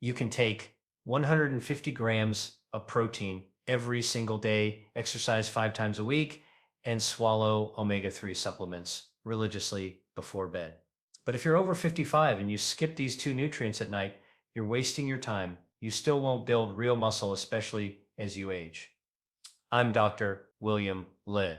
You can take 150 grams of protein every single day, exercise 5 times a week, and swallow omega-3 supplements religiously before bed. But if you're over 55 and you skip these two nutrients at night, you're wasting your time. You still won't build real muscle, especially as you age. I'm Dr. William Le,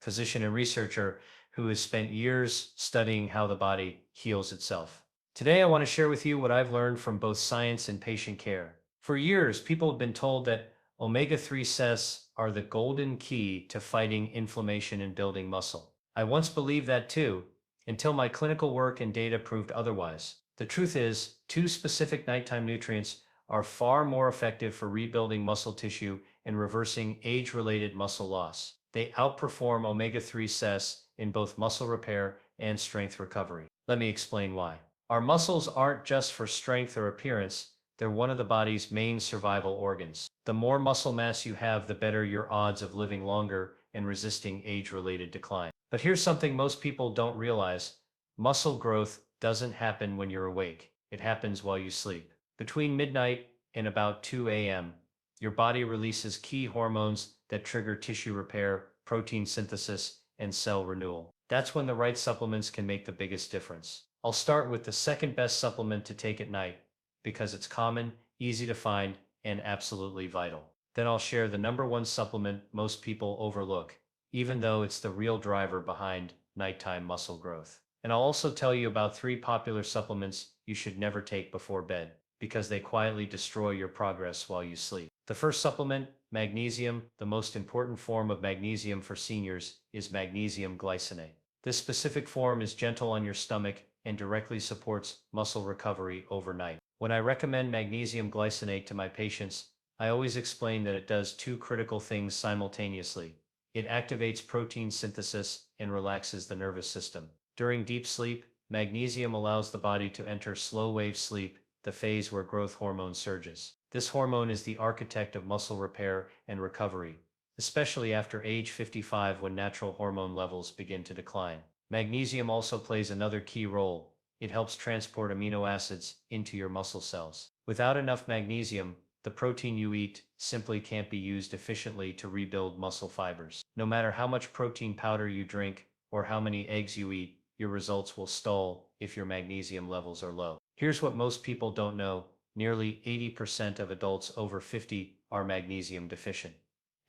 physician and researcher who has spent years studying how the body heals itself. Today, I want to share with you what I've learned from both science and patient care. For years, people have been told that omega-3s are the golden key to fighting inflammation and building muscle. I once believed that too, until my clinical work and data proved otherwise. The truth is, two specific nighttime nutrients are far more effective for rebuilding muscle tissue and reversing age-related muscle loss. They outperform omega-3s in both muscle repair and strength recovery. Let me explain why. Our muscles aren't just for strength or appearance, they're one of the body's main survival organs. The more muscle mass you have, the better your odds of living longer and resisting age-related decline. But here's something most people don't realize. Muscle growth doesn't happen when you're awake. It happens while you sleep. Between midnight and about 2 a.m., your body releases key hormones that trigger tissue repair, protein synthesis, and cell renewal. That's when the right supplements can make the biggest difference. I'll start with the second best supplement to take at night because it's common, easy to find, and absolutely vital. Then I'll share the number one supplement most people overlook, even though it's the real driver behind nighttime muscle growth. And I'll also tell you about 3 popular supplements you should never take before bed because they quietly destroy your progress while you sleep. The first supplement, magnesium. The most important form of magnesium for seniors is magnesium glycinate. This specific form is gentle on your stomach and directly supports muscle recovery overnight. When I recommend magnesium glycinate to my patients, I always explain that it does two critical things simultaneously. It activates protein synthesis and relaxes the nervous system. During deep sleep, magnesium allows the body to enter slow-wave sleep, the phase where growth hormone surges. This hormone is the architect of muscle repair and recovery, especially after age 55 when natural hormone levels begin to decline. Magnesium also plays another key role. It helps transport amino acids into your muscle cells. Without enough magnesium, the protein you eat simply can't be used efficiently to rebuild muscle fibers. No matter how much protein powder you drink or how many eggs you eat, your results will stall if your magnesium levels are low. Here's what most people don't know. Nearly 80% of adults over 50 are magnesium deficient,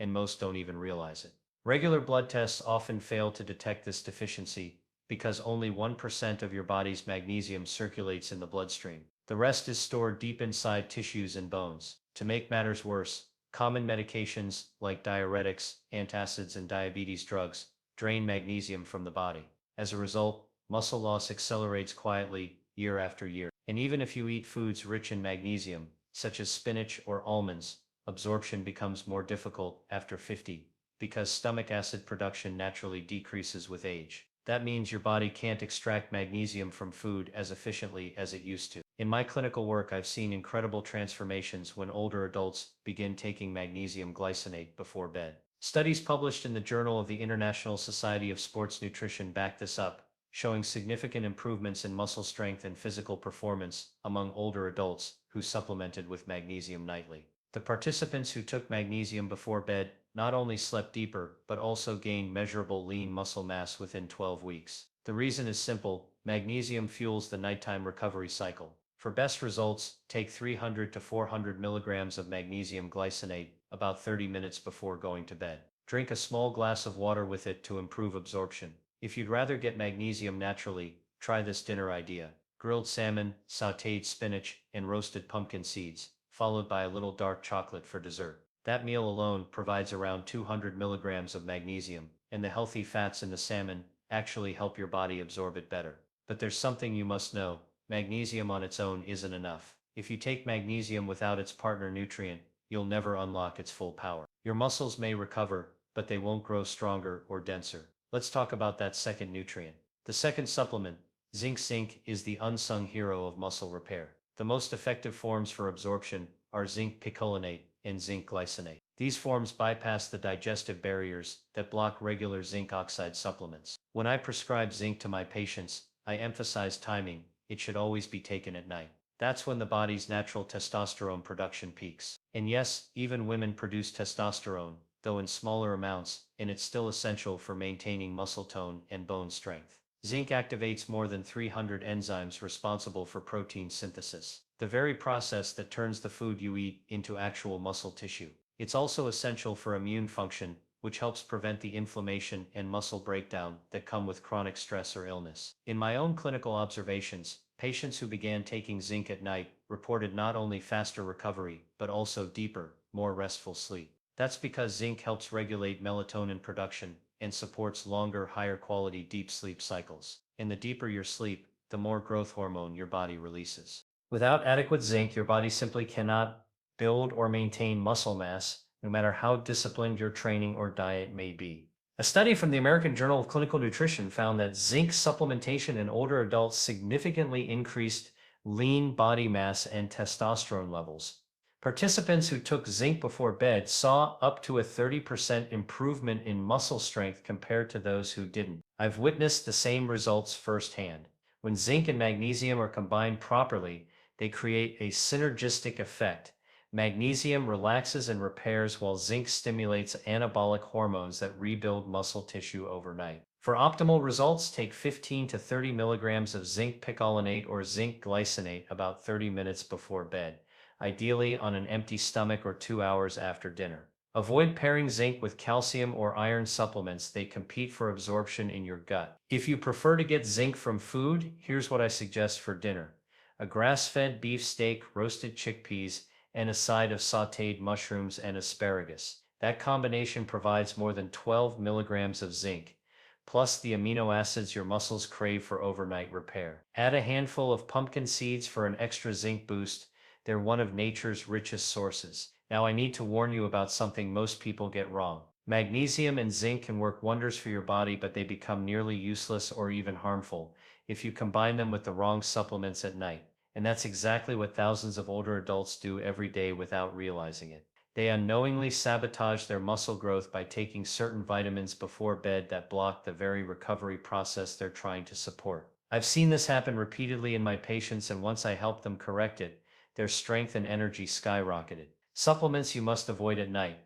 and most don't even realize it. Regular blood tests often fail to detect this deficiency because only 1% of your body's magnesium circulates in the bloodstream. The rest is stored deep inside tissues and bones. To make matters worse, common medications like diuretics, antacids, and diabetes drugs drain magnesium from the body. As a result, muscle loss accelerates quietly year after year. And even if you eat foods rich in magnesium, such as spinach or almonds, absorption becomes more difficult after 50 because stomach acid production naturally decreases with age. That means your body can't extract magnesium from food as efficiently as it used to. In my clinical work, I've seen incredible transformations when older adults begin taking magnesium glycinate before bed. Studies published in the Journal of the International Society of Sports Nutrition back this up, showing significant improvements in muscle strength and physical performance among older adults who supplemented with magnesium nightly. The participants who took magnesium before bed not only slept deeper, but also gained measurable lean muscle mass within 12 weeks. The reason is simple: magnesium fuels the nighttime recovery cycle. For best results, take 300 to 400 milligrams of magnesium glycinate about 30 minutes before going to bed. Drink a small glass of water with it to improve absorption. If you'd rather get magnesium naturally, try this dinner idea: grilled salmon, sautéed spinach, and roasted pumpkin seeds, followed by a little dark chocolate for dessert. That meal alone provides around 200 milligrams of magnesium, and the healthy fats in the salmon actually help your body absorb it better. But there's something you must know: magnesium on its own isn't enough. If you take magnesium without its partner nutrient, you'll never unlock its full power. Your muscles may recover, but they won't grow stronger or denser. Let's talk about that second nutrient. The second supplement, zinc. Zinc is the unsung hero of muscle repair. The most effective forms for absorption are zinc picolinate and zinc glycinate. These forms bypass the digestive barriers that block regular zinc oxide supplements. When I prescribe zinc to my patients, I emphasize timing. It should always be taken at night. That's when the body's natural testosterone production peaks. And yes, even women produce testosterone, though in smaller amounts, and it's still essential for maintaining muscle tone and bone strength. Zinc activates more than 300 enzymes responsible for protein synthesis, the very process that turns the food you eat into actual muscle tissue. It's also essential for immune function, which helps prevent the inflammation and muscle breakdown that come with chronic stress or illness. In my own clinical observations, patients who began taking zinc at night reported not only faster recovery, but also deeper, more restful sleep. That's because zinc helps regulate melatonin production and supports longer, higher quality deep sleep cycles. And the deeper your sleep, the more growth hormone your body releases. Without adequate zinc, your body simply cannot build or maintain muscle mass, no matter how disciplined your training or diet may be. A study from the American Journal of Clinical Nutrition found that zinc supplementation in older adults significantly increased lean body mass and testosterone levels. Participants who took zinc before bed saw up to a 30% improvement in muscle strength compared to those who didn't. I've witnessed the same results firsthand. When zinc and magnesium are combined properly, they create a synergistic effect. Magnesium relaxes and repairs while zinc stimulates anabolic hormones that rebuild muscle tissue overnight. For optimal results, take 15 to 30 milligrams of zinc picolinate or zinc glycinate about 30 minutes before bed, ideally on an empty stomach or 2 hours after dinner. Avoid pairing zinc with calcium or iron supplements. They compete for absorption in your gut. If you prefer to get zinc from food, here's what I suggest for dinner: a grass-fed beef steak, roasted chickpeas, and a side of sautéed mushrooms and asparagus. That combination provides more than 12 milligrams of zinc, plus the amino acids your muscles crave for overnight repair. Add a handful of pumpkin seeds for an extra zinc boost. They're one of nature's richest sources. Now I need to warn you about something most people get wrong. Magnesium and zinc can work wonders for your body, but they become nearly useless or even harmful if you combine them with the wrong supplements at night. And that's exactly what thousands of older adults do every day without realizing it. They unknowingly sabotage their muscle growth by taking certain vitamins before bed that block the very recovery process they're trying to support. I've seen this happen repeatedly in my patients, and once I helped them correct it, their strength and energy skyrocketed. Supplements you must avoid at night.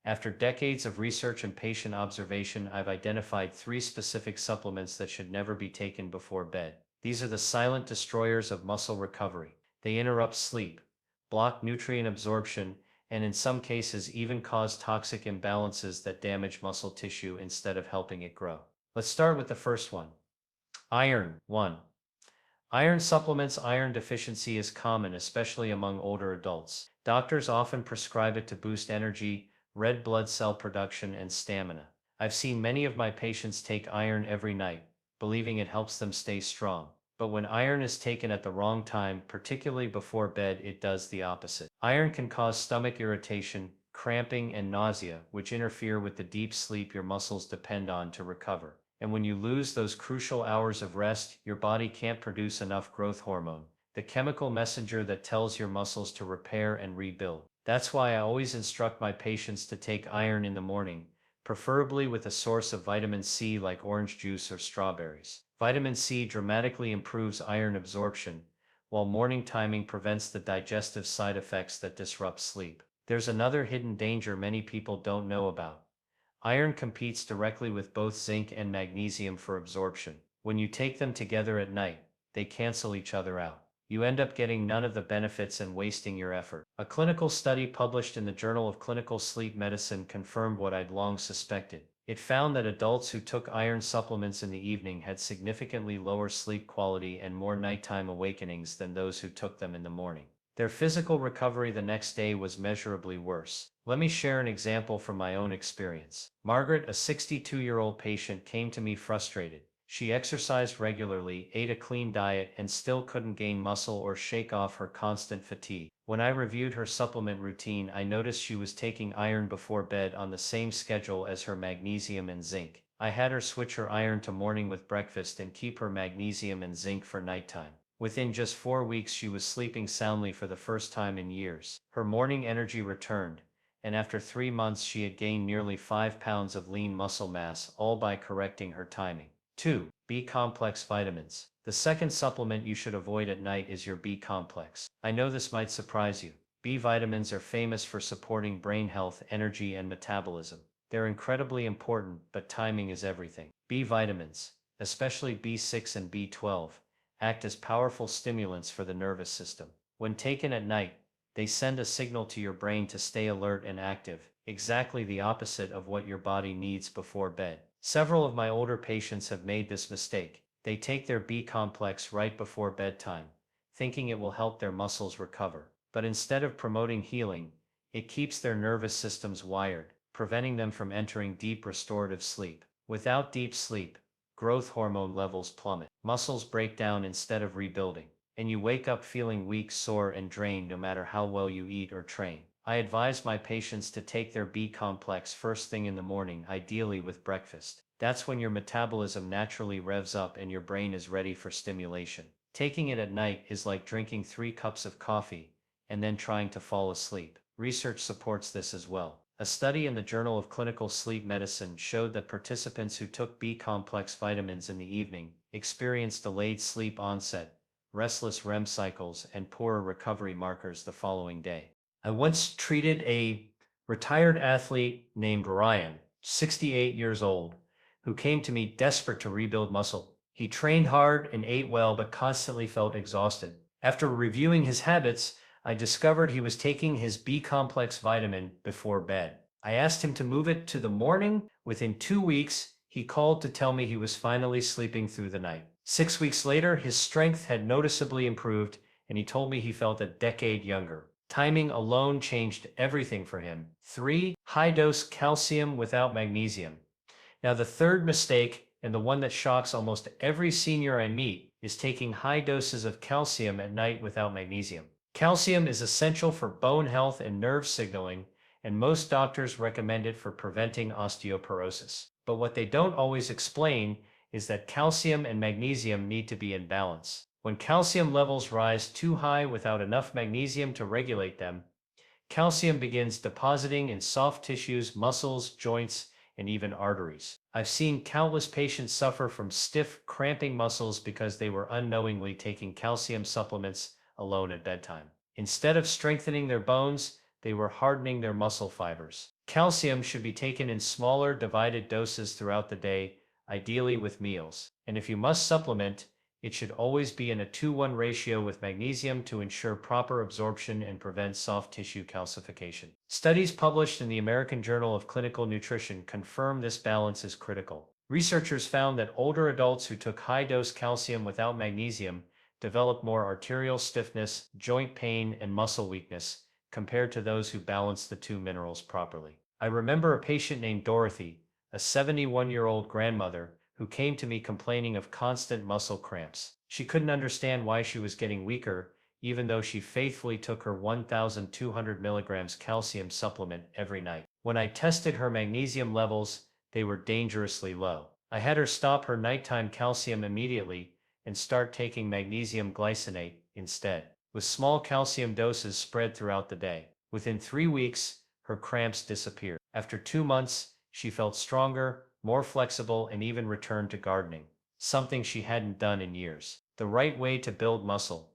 After decades of research and patient observation, I've identified 3 specific supplements that should never be taken before bed. These are the silent destroyers of muscle recovery. They interrupt sleep, block nutrient absorption, and in some cases even cause toxic imbalances that damage muscle tissue instead of helping it grow. Let's start with the first one. Iron. 1. Iron supplements. Iron deficiency is common, especially among older adults. Doctors often prescribe it to boost energy, red blood cell production, and stamina. I've seen many of my patients take iron every night, believing it helps them stay strong. But when iron is taken at the wrong time, particularly before bed, it does the opposite. Iron can cause stomach irritation, cramping, and nausea, which interfere with the deep sleep your muscles depend on to recover. And when you lose those crucial hours of rest, your body can't produce enough growth hormone, the chemical messenger that tells your muscles to repair and rebuild. That's why I always instruct my patients to take iron in the morning, preferably with a source of vitamin C like orange juice or strawberries. Vitamin C dramatically improves iron absorption, while morning timing prevents the digestive side effects that disrupt sleep. There's another hidden danger many people don't know about. Iron competes directly with both zinc and magnesium for absorption. When you take them together at night, they cancel each other out. You end up getting none of the benefits and wasting your effort. A clinical study published in the Journal of Clinical Sleep Medicine confirmed what I'd long suspected. It found that adults who took iron supplements in the evening had significantly lower sleep quality and more nighttime awakenings than those who took them in the morning. Their physical recovery the next day was measurably worse. Let me share an example from my own experience. Margaret, a 62-year-old patient, came to me frustrated. She exercised regularly, ate a clean diet, and still couldn't gain muscle or shake off her constant fatigue. When I reviewed her supplement routine, I noticed she was taking iron before bed on the same schedule as her magnesium and zinc. I had her switch her iron to morning with breakfast and keep her magnesium and zinc for nighttime. Within just 4 weeks, she was sleeping soundly for the first time in years. Her morning energy returned, and after 3 months she had gained nearly 5 pounds of lean muscle mass, all by correcting her timing. 2. B-complex vitamins. The second supplement you should avoid at night is your B complex. I know this might surprise you. B vitamins are famous for supporting brain health, energy, and metabolism. They're incredibly important, but timing is everything. B vitamins, especially B6 and B12, act as powerful stimulants for the nervous system. When taken at night, they send a signal to your brain to stay alert and active, exactly the opposite of what your body needs before bed. Several of my older patients have made this mistake. They take their B complex right before bedtime, thinking it will help their muscles recover. But instead of promoting healing, it keeps their nervous systems wired, preventing them from entering deep restorative sleep. Without deep sleep, growth hormone levels plummet, muscles break down instead of rebuilding, and you wake up feeling weak, sore, and drained no matter how well you eat or train. I advise my patients to take their B complex first thing in the morning, ideally with breakfast. That's when your metabolism naturally revs up and your brain is ready for stimulation. Taking it at night is like drinking 3 cups of coffee and then trying to fall asleep. Research supports this as well. A study in the Journal of Clinical Sleep Medicine showed that participants who took B complex vitamins in the evening experienced delayed sleep onset, restless REM cycles, and poorer recovery markers the following day. I once treated a retired athlete named Ryan, 68 years old, who came to me desperate to rebuild muscle. He trained hard and ate well, but constantly felt exhausted. After reviewing his habits, I discovered he was taking his B complex vitamin before bed. I asked him to move it to the morning. Within 2 weeks, he called to tell me he was finally sleeping through the night. 6 weeks later, his strength had noticeably improved, and he told me he felt a decade younger. Timing alone changed everything for him. 3. High-dose calcium without magnesium. Now, the third mistake, and the one that shocks almost every senior I meet, is taking high doses of calcium at night without magnesium. Calcium is essential for bone health and nerve signaling, and most doctors recommend it for preventing osteoporosis. But what they don't always explain is that calcium and magnesium need to be in balance. When calcium levels rise too high without enough magnesium to regulate them, calcium begins depositing in soft tissues, muscles, joints, and even arteries. I've seen countless patients suffer from stiff, cramping muscles because they were unknowingly taking calcium supplements alone at bedtime. Instead of strengthening their bones, they were hardening their muscle fibers. Calcium should be taken in smaller, divided doses throughout the day, ideally with meals. And if you must supplement, it should always be in a 2:1 ratio with magnesium to ensure proper absorption and prevent soft tissue calcification. Studies published in the American Journal of Clinical Nutrition confirm this balance is critical. Researchers found that older adults who took high-dose calcium without magnesium developed more arterial stiffness, joint pain, and muscle weakness compared to those who balanced the two minerals properly. I remember a patient named Dorothy, a 71-year-old grandmother, who came to me complaining of constant muscle cramps. She couldn't understand why she was getting weaker, even though she faithfully took her 1,200 milligrams calcium supplement every night. When I tested her magnesium levels, they were dangerously low. I had her stop her nighttime calcium immediately and start taking magnesium glycinate instead, with small calcium doses spread throughout the day. Within 3 weeks, her cramps disappeared. After 2 months, she felt stronger, more flexible, and even returned to gardening, something she hadn't done in years. The right way to build muscle.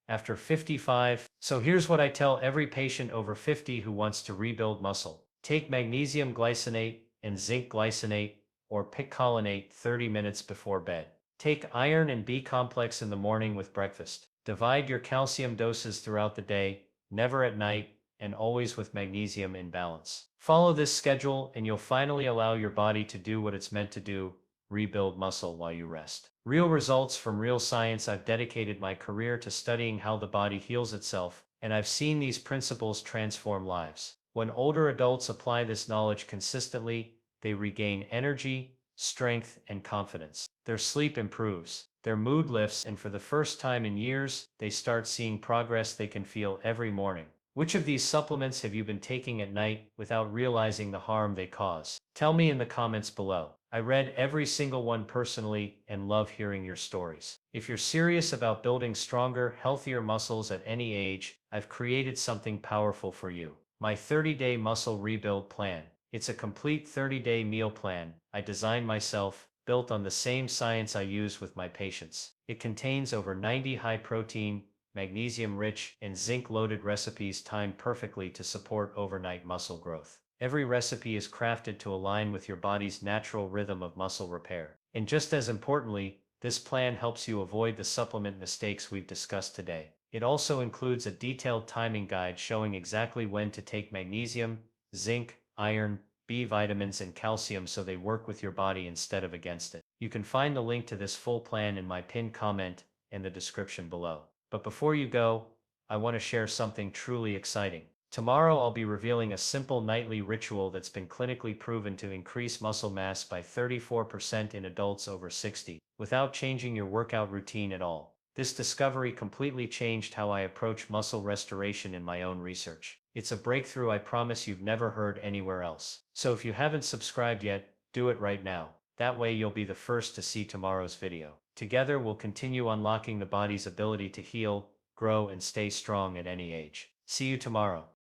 After 55. So here's what I tell every patient over 50 who wants to rebuild muscle. Take magnesium glycinate and zinc glycinate or picolinate 30 minutes before bed. Take iron and B complex in the morning with breakfast. Divide your calcium doses throughout the day, never at night, and always with magnesium in balance. Follow this schedule and you'll finally allow your body to do what it's meant to do, rebuild muscle while you rest. Real results from real science. I've dedicated my career to studying how the body heals itself, and I've seen these principles transform lives. When older adults apply this knowledge consistently, they regain energy, strength, and confidence. Their sleep improves, their mood lifts, and for the first time in years, they start seeing progress they can feel every morning. Which of these supplements have you been taking at night without realizing the harm they cause? Tell me in the comments below. I read every single one personally and love hearing your stories. If you're serious about building stronger, healthier muscles at any age, I've created something powerful for you. My 30-day muscle rebuild plan. It's a complete 30-day meal plan I designed myself, built on the same science I use with my patients. It contains over 90 high-protein, magnesium-rich, and zinc-loaded recipes timed perfectly to support overnight muscle growth. Every recipe is crafted to align with your body's natural rhythm of muscle repair. And just as importantly, this plan helps you avoid the supplement mistakes we've discussed today. It also includes a detailed timing guide showing exactly when to take magnesium, zinc, iron, B vitamins, and calcium so they work with your body instead of against it. You can find the link to this full plan in my pinned comment and the description below. But before you go, I want to share something truly exciting. Tomorrow I'll be revealing a simple nightly ritual that's been clinically proven to increase muscle mass by 34% in adults over 60, without changing your workout routine at all. This discovery completely changed how I approach muscle restoration in my own research. It's a breakthrough I promise you've never heard anywhere else. So if you haven't subscribed yet, do it right now. That way you'll be the first to see tomorrow's video. Together we'll continue unlocking the body's ability to heal, grow, and stay strong at any age. See you tomorrow.